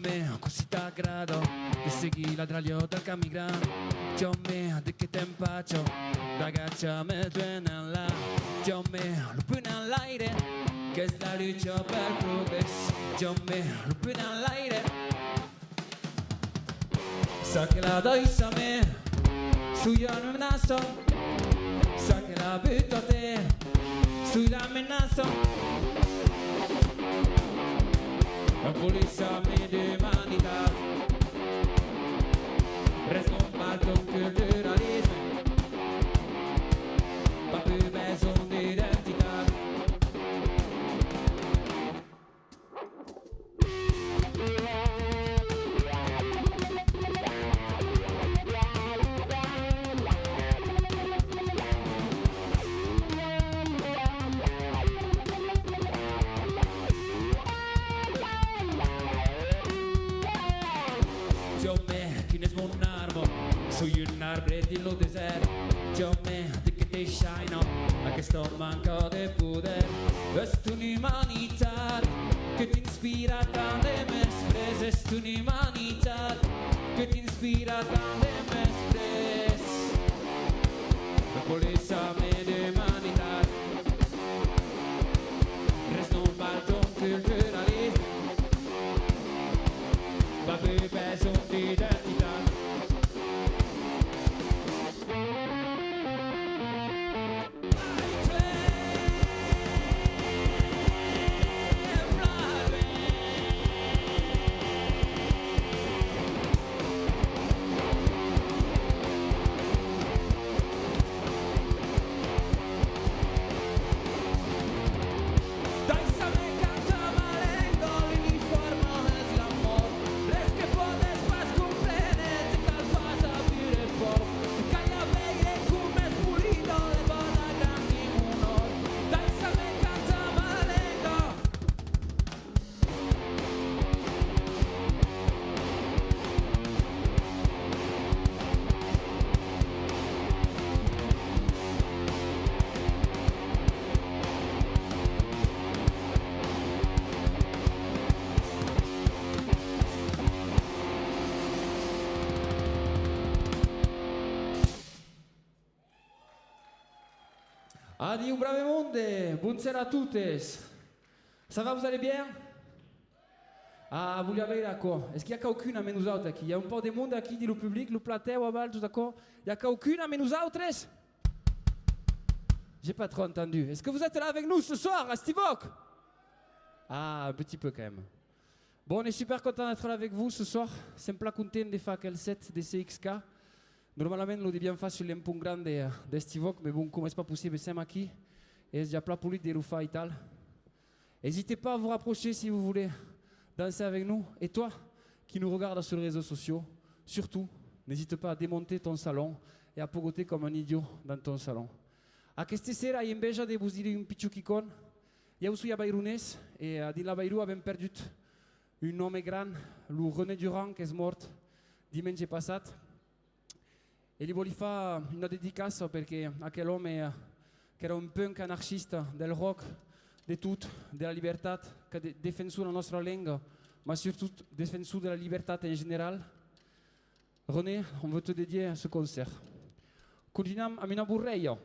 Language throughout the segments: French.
me così t'aggrado e segui la draglio dal camigram. Me de che tempaccio ragazziame tu nella. Me lupo nell'aire che sta luce per progresso. Me lupo nell'aire sa che la dai a me sugli anni naso, sa che la butto a te sulla menasso. La polizia me d'umanità reste un balcon culturalisme, pas plus besoin d'identità. Sugli un arbretto deserto, me di che ti shine ma che sto manco di potere. Questa un'umanità che ti ispira tante me espresse. Questa un'umanità che ti ispira tante me espresse. La polizia me d'umanità resta un balcon culturalista, ma più peso di identità. Adieu brave monde, bonsoir à tous. Ça va, vous allez bien? Ah, vous l'avez d'accord. Est-ce qu'il y a quelqu'un à nous autres aqui? Il y a un peu de monde aqui, du public, le plateau, tout d'accord? Il y a quelqu'un à nous autres? J'ai pas trop entendu. Est-ce que vous êtes là avec nous ce soir à Stivok? Ah, un petit peu quand même. Bon, on est super content d'être là avec vous ce soir. Sempre content de faire quel set de CXK. Normalement, nous devions faire sur l'impont grand de Stivok, mais bon, comme c'est pas possible, c'est ici. Et j'ai plein pour lui de Rufa et tal. N'hésitez pas à vous rapprocher si vous voulez danser avec nous. Et toi, qui nous regarde sur les réseaux sociaux, surtout, n'hésite pas à démonter ton salon et à pogoter comme un idiot dans ton salon. Aquesta sera i enveja de vos dir un pitxuquicon. Ja us a Bairunès, et dins la Bairou avem perdut un home gran, el René Durand, que és mort diumenge passat. E li volia fare una dedicaça perché aquell home che era un punk anarchista del rock, de tot, de la llibertat, que defensava la nostra llengua, ma surtout defensava de la llibertat en general. René, on veut te dédier ce concert. Continuem amb una borreia.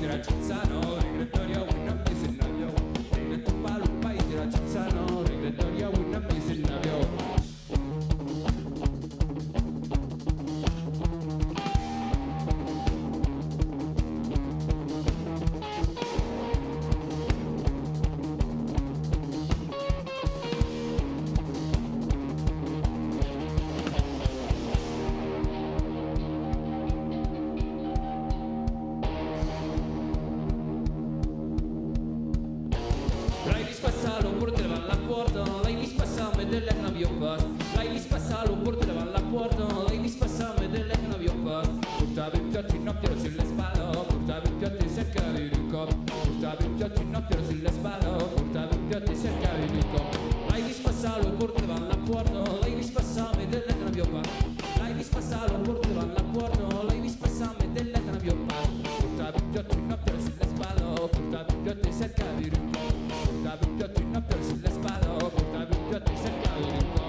la Cinzano, Reglatoria, Winam, Misinavio. Reglato Palu, paese la Cinzano, Reglatoria, Winam, Misinavio. L'hai vist passar, lo porta davant la porta, l'hai vist passar, me delle che n'avió pas. L'hai vist passar, lo porta davant la porta, l'hai vist passar, me delle che n'avió pas. Portava il piattino però sulle spalle, portava il piatto e cercava il cop. Portava il piattino però sulle spalle, portava il piatto e cercava il cop. L'hai vist passar, lo porta davant la porta, l'hai vist passar, me delle che n'avió pas. L'hai vist passar, lo porta davant la porta, l'hai vist passar, me delle che n'avió pas. Portava il piattino però sulle spalle, portava il piatto e cercava il cop. Portava il piatto in appio sulle spalle, portava il piatto e cercava il cop.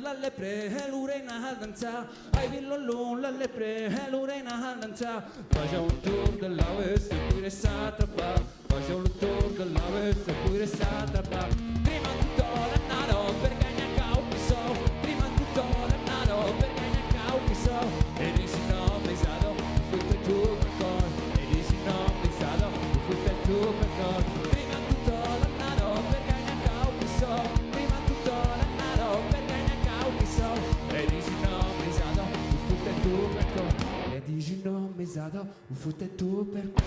La lepre, l'urena a danzare, ai villolon, la lepre, l'urena a danzare. Facciamo un tour della West e poi resta a trappare. Facciamo un tour della West e poi resta a trappare. Prima tutto l'annaro per gagnare caupiso, prima tutto l'annaro per gagnare caupiso. E dici no, pesato, futto il tuo per cor. E dici no, pesato, futto il tuo per cor. Prima tutto l'annaro per gagnare caupiso, prima tutto l'annaro per gagnare caupiso. E dici no, pesato, futto il tuo per cor. E dici no, pesato, futto il tuo per cor.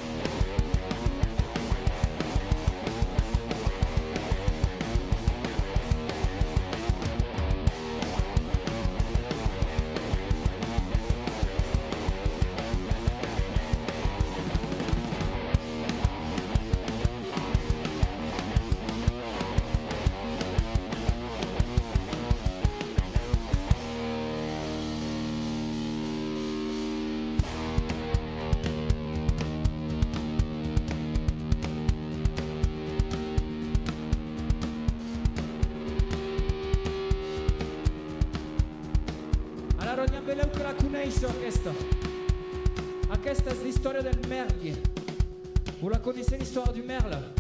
Allora andiamo a vedere che la conosci aquesta è l'storia del merle. Vous la connaissez l'histoire du merle?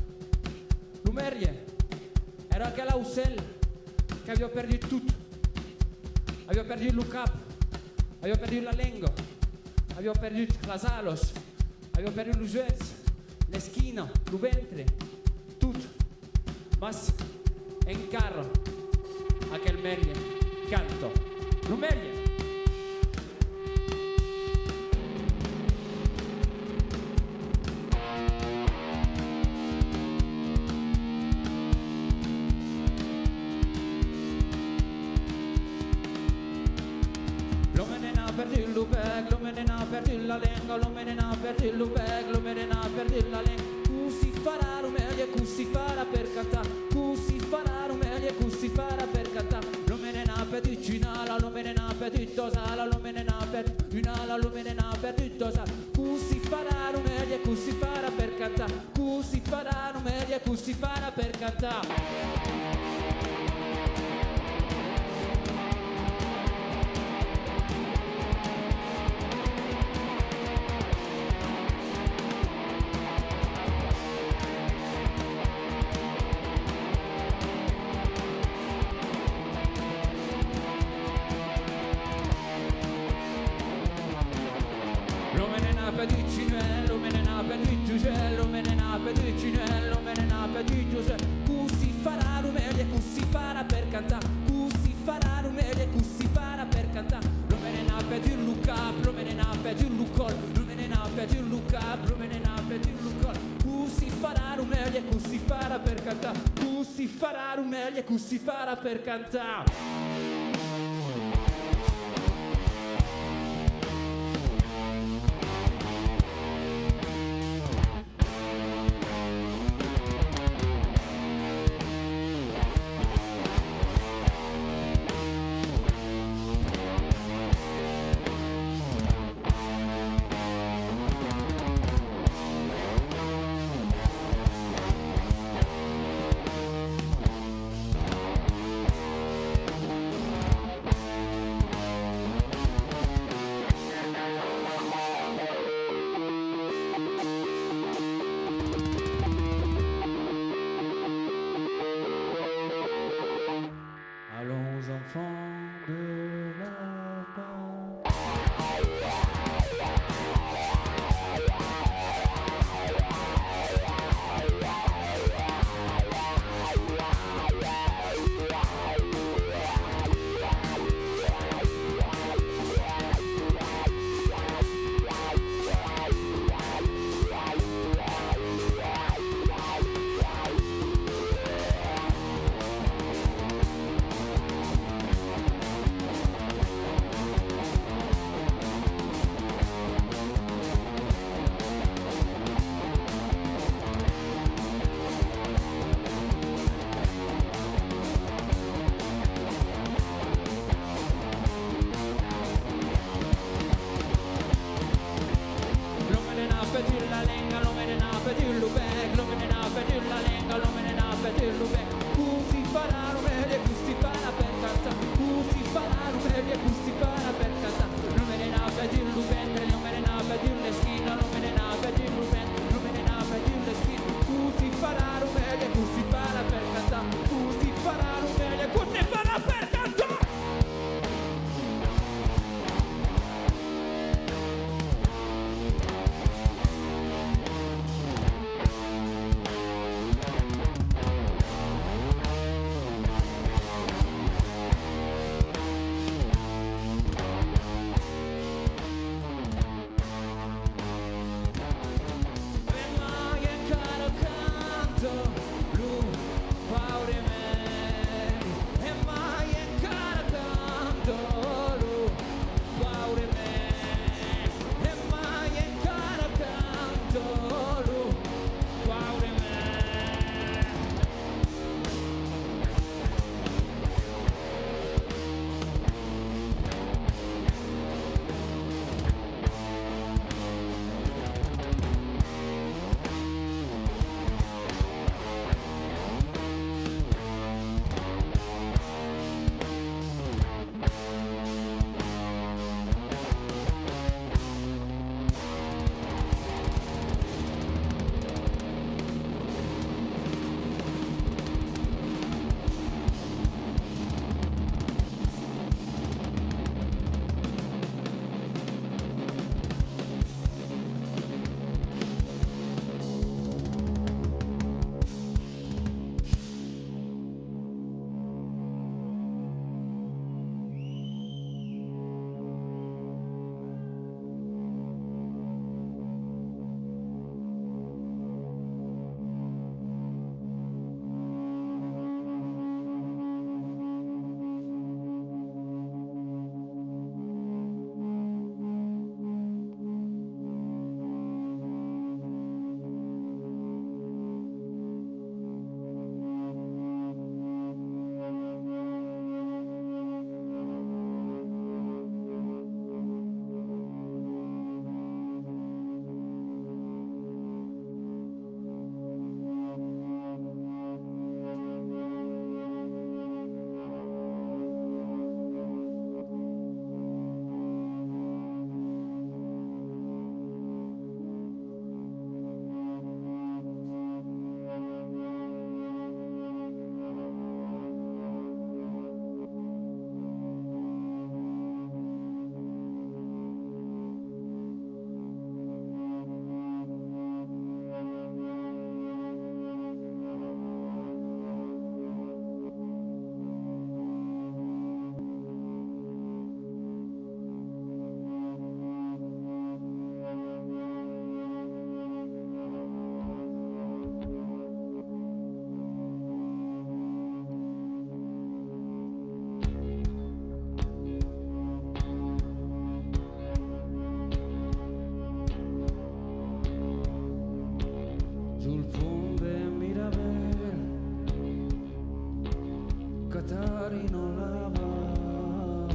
Le merle era aquella ocell che aveva perduto tutto. Aveva perduto il capo, aveva perduto la lingua, aveva perduto las alos, aveva perduto gli uets, le schiene, il ventre, tutto. Ma in carro aquel merle canto. Le merle. Perdu l'upec, l'omene n'ha perdu la lingua, l'omene n'ha perdu l'upec, l'omene n'ha perdu la lingua. Così farà l'umelia, così farà per cantare, così farà l'umelia, così farà per cantare. L'omene n'ha perdu un'ala, l'omene n'ha perdu tosala, l'omene n'ha perdu un'ala, l'omene n'ha perdu tosala. Così farà l'umelia, così farà per cantare, così farà l'umelia, così farà per cantare. L'omene n'ha perdu l'omene Luca, Brumene Napoli, di Luca. Si farà un meglio e si farà per cantare. Si farà un meglio e si farà per cantare. Allons enfants de la part. Petir la lenga, l'omene na petir l'ubek, l'omene na petir la lenga, l'omene na petir l'ubek. Si farà un meglio e si farà per cantare. Si farà un meglio e si farà per cantare. L'omene na petir l'ubek, l'omene na petir le skin, l'omene na petir l'ubek, l'omene na petir le skin. Si farà un meglio e si farà per cantare. Si farà un meglio e si farà per cantare. sul ponte Mirabel, Catarino lavavo,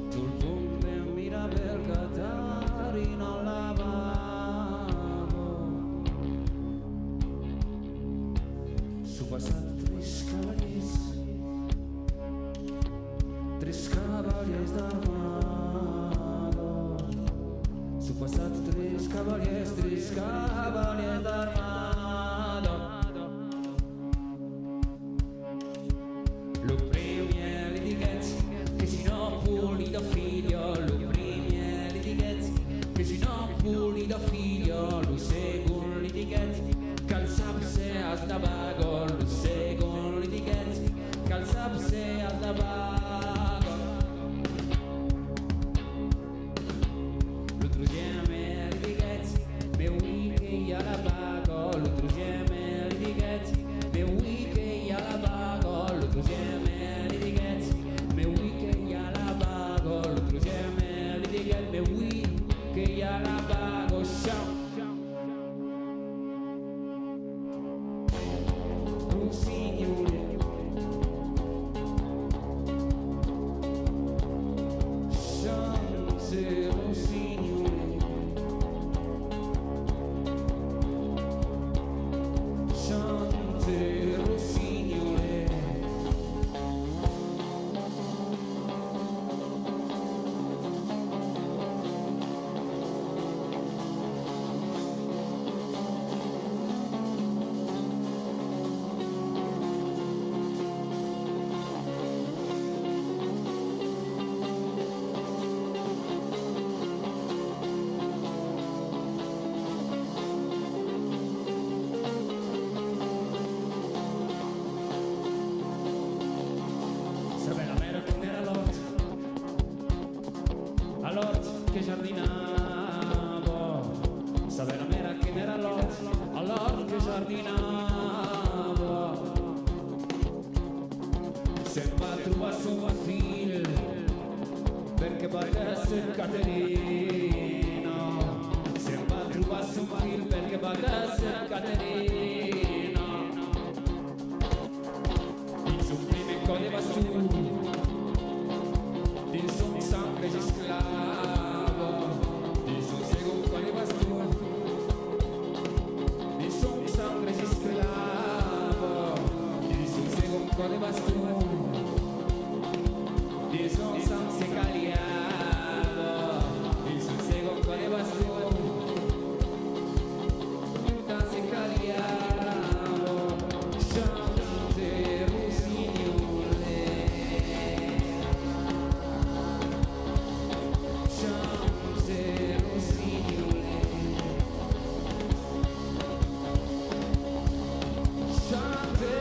sul ponte Mirabel, Catarino lavavo, su passat tres cavaliers d'armado, su passat tres cavaliers d'armado. Lo premier litighetz, che si non pulido figlio, lo premier litighetz, che si non pulido figlio, lo segun litighetz, calzapse as da vago, lo segun litighetz, calzapse as da vago. Che giardinavo, sapeva mera che n'era allora che giardinavo, se va a trovare un fil perché potesse Caterino, se va a trovare un fil perché potesse Caterino, il suo primo codeva su, il suo sangue si sclava. Quale bastone, di son san se caliava, il sul sego quale bastone, da se caliava, chante rossignole, chante rossignole, chante.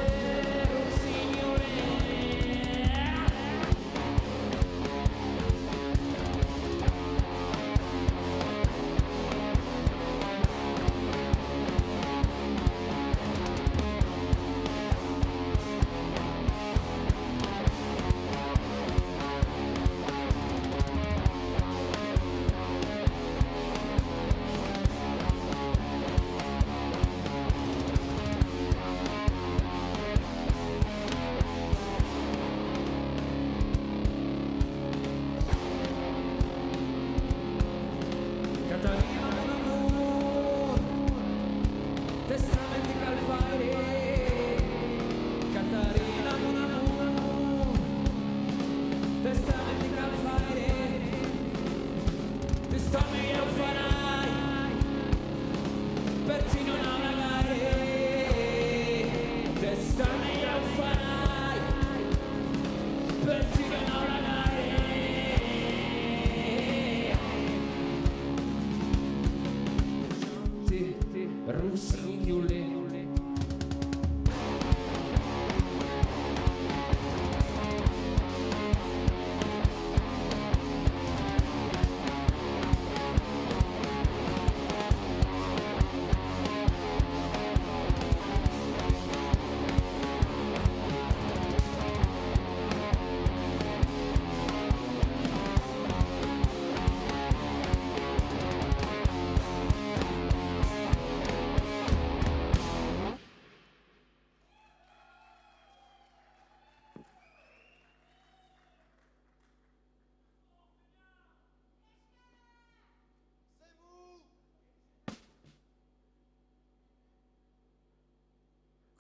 Rossignole.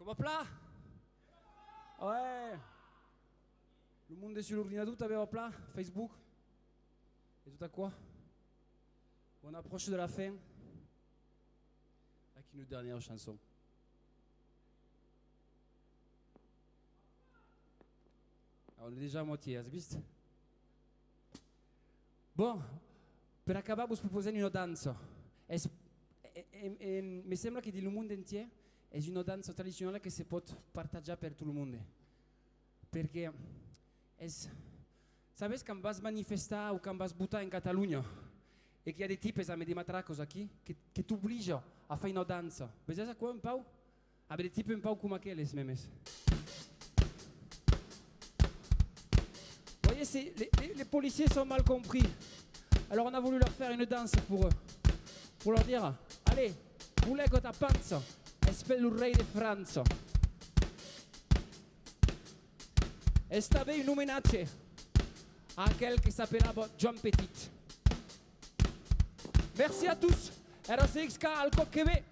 va plat? Ouais. Le monde est sur l'ordinateur, t'avais va plat? Facebook? Et tout à quoi? On approche de la fin. Avec une dernière chanson. Alors, on est déjà à moitié, has vist? Bon, per acabar vos proposem una dansa. Mi sembra che nel mondo intero è una danza tradizionale che si può partagiare per tutto il mondo. Perché, sapete quand vas manifestar ou quand vas votar in Catalunya e che hi ha des types amb des matracos aquí que t'obligent a faire une danse. Vedete quoi un peu? Avec des types un peu comme aquells memes. Vous voyez, les policiers sont mal compris. Alors on a voulu leur faire une danse pour eux. Pour leur dire, allez, vous leggo ta panza, e spello il re di Francia. E stava in homenatge a aquel qui s'appelava John Petit. Merci à tous. RCXK al Coquebé.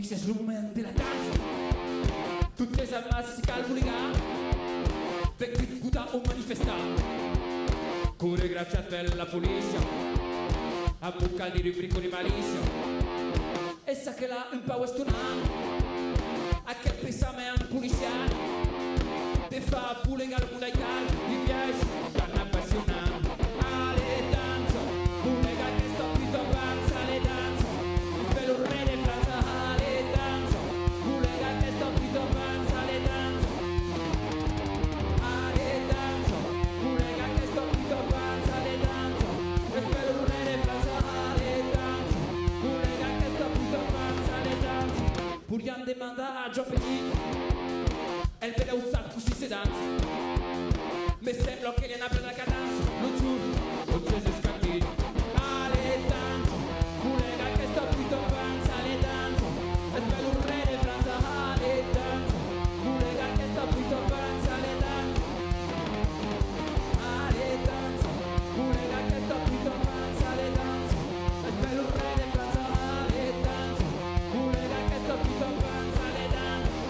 C'est le moment de la danse. Toutes les almas si calculano per chi puta o manifestare. Cure grazie a te la polizia a bucca di rubrico di malizia. Essa che l'ha un po' westernano a che pensame a un poliziano per fa pure il mondo ai cari mi piace danno appassionato alle danze pure che sto qui to avanza alle danze per un re di Francia. Puriam demanda a John Petit el vede usar così se danza. Mi sembra che gli hanno preso la cadenza. Lo giuro, non c'è se scattino. Ale danza, collega che sto qui to panza. Ale danza, è bello un re di Francia. Ale danza, collega che sto qui to panza. Ale danza, ale danza, collega che sto qui to panza. Ale danza, è bello un re di Francia. Ale danza, collega che sto qui to panza. Ale danza.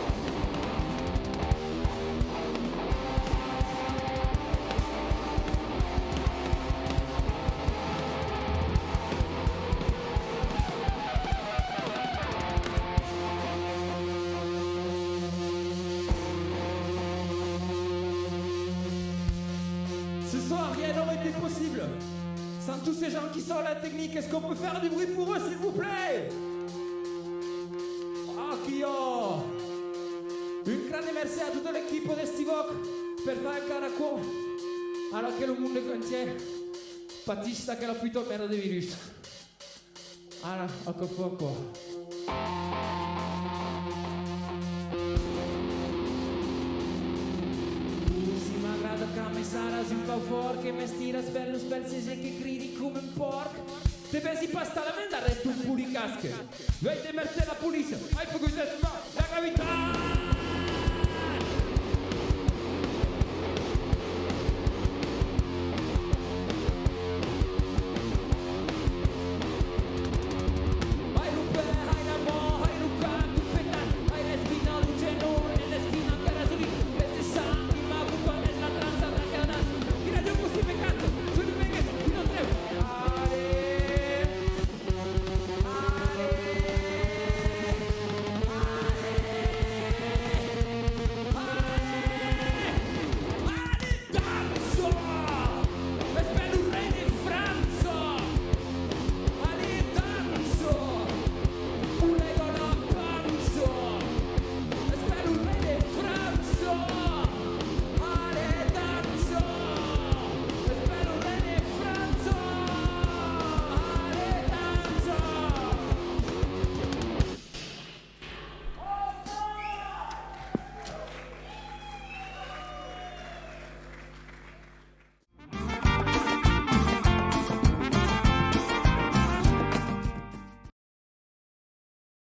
Ce soir, rien n'aurait été possible sans tous ces gens qui sont à la technique. Est-ce qu'on peut faire du bruit pour eux, s'il vous plaît? Ah, qui ho un grande merci a tutta l'equipe di Stivok per fare ancora qua allora che il mondo entier patista che la puto merda di virus. Allora, ecco poco. Che saras un po' fuori, che mi stiras per lo spelzese che gridi come un porco. Te pensi pasta la menda, resto un pulicasche. Vedi merce la polizia, hai poco di la gravità.